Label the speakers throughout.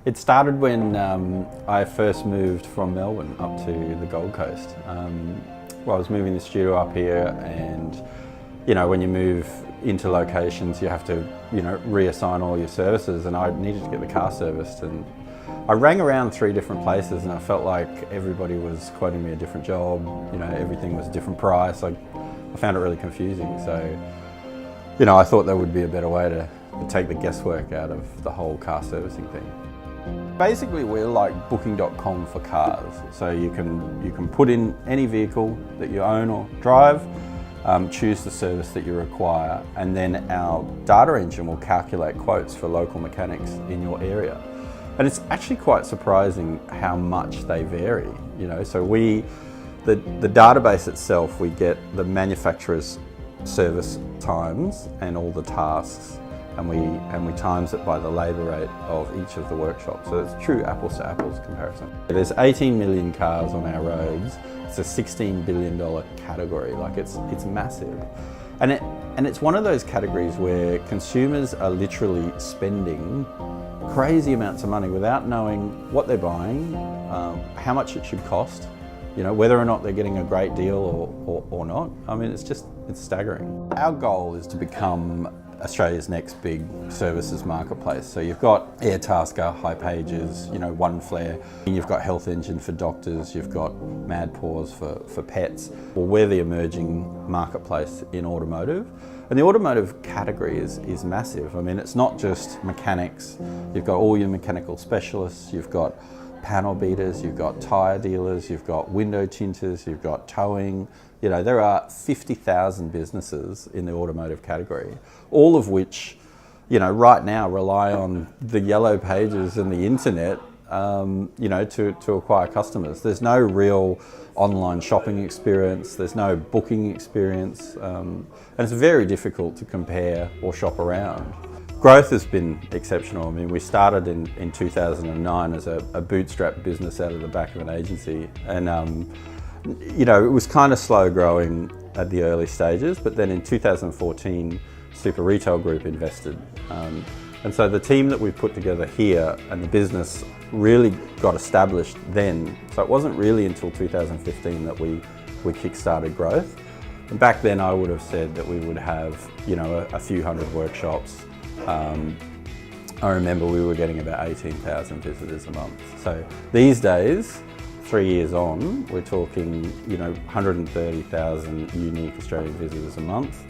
Speaker 1: It started when I first moved from Melbourne up to the Gold Coast. Well, I was moving the studio up here, and when you move into locations, you have to reassign all your services, and I needed to get the car serviced, and I rang around 3 different places, and I felt like everybody was quoting me a different job. Everything was a different price. I found it really confusing. So I thought there would be a better way to take the guesswork out of the whole car servicing thing. Basically, we're like booking.com for cars. So you can put in any vehicle that you own or drive, choose the service that you require, and then our data engine will calculate quotes for local mechanics in your area. And it's actually quite surprising how much they vary. So the database itself, we get the manufacturer's service times and all the tasks, and we times it by the labour rate of each of the workshops. So it's true apples to apples comparison. There's 18 million cars on our roads. It's a $16 billion category. Like it's massive, and it's one of those categories where consumers are literally spending crazy amounts of money without knowing what they're buying, how much it should cost, whether or not they're getting a great deal or not. I mean, it's staggering. Our goal is to become Australia's next big services marketplace. So you've got Airtasker, Hipages, One Flare, and you've got Health Engine for doctors, you've got Mad Paws for pets. Well, we're the emerging marketplace in automotive. And the automotive category is massive. I mean, it's not just mechanics. You've got all your mechanical specialists, you've got panel beaters, you've got tyre dealers, you've got window tinters, you've got towing. There are 50,000 businesses in the automotive category, all of which, right now rely on the yellow pages and the internet, to acquire customers. There's no real online shopping experience, there's no booking experience, and it's very difficult to compare or shop around. Growth has been exceptional. I mean, we started in 2009 as a bootstrap business out of the back of an agency, and it was kind of slow growing at the early stages, but then in 2014, Super Retail Group invested. And so the team that we put together here and the business really got established then. So it wasn't really until 2015 that we kick-started growth. And back then I would have said that we would have, a few hundred workshops. I remember we were getting about 18,000 visitors a month. So these days, 3 years on, we're talking, 130,000 unique Australian visitors a month,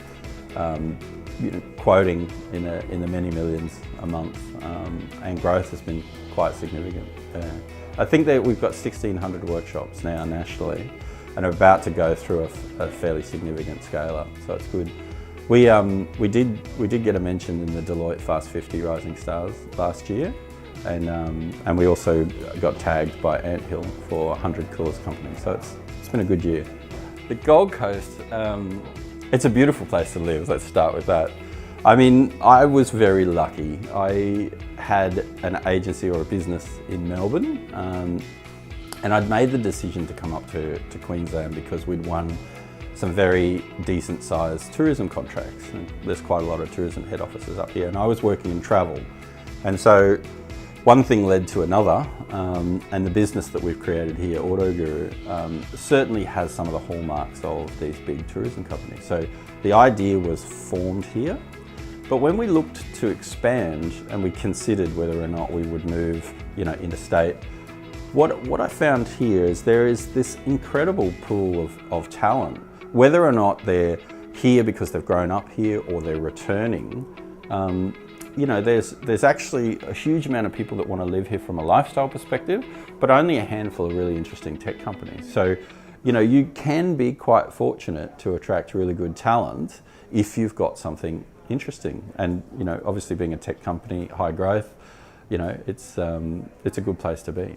Speaker 1: quoting in the many millions a month, and growth has been quite significant. I think that we've got 1,600 workshops now nationally, and are about to go through a fairly significant scale up. So it's good. We did get a mention in the Deloitte Fast 50 Rising Stars last year. And we also got tagged by Anthill for 100 Coolest Companies, so it's been a good year. The Gold Coast, it's a beautiful place to live, let's start with that. I mean, I was very lucky. I had an agency or a business in Melbourne, and I'd made the decision to come up to Queensland because we'd won some very decent sized tourism contracts. And there's quite a lot of tourism head offices up here, and I was working in travel. And so one thing led to another, and the business that we've created here, Autoguru, certainly has some of the hallmarks of these big tourism companies. So the idea was formed here, but when we looked to expand and we considered whether or not we would move, interstate, what I found here is there is this incredible pool of talent, whether or not they're here because they've grown up here or they're returning. There's actually a huge amount of people that want to live here from a lifestyle perspective, but only a handful of really interesting tech companies. So, you can be quite fortunate to attract really good talent if you've got something interesting. And, obviously being a tech company, high growth, it's a good place to be.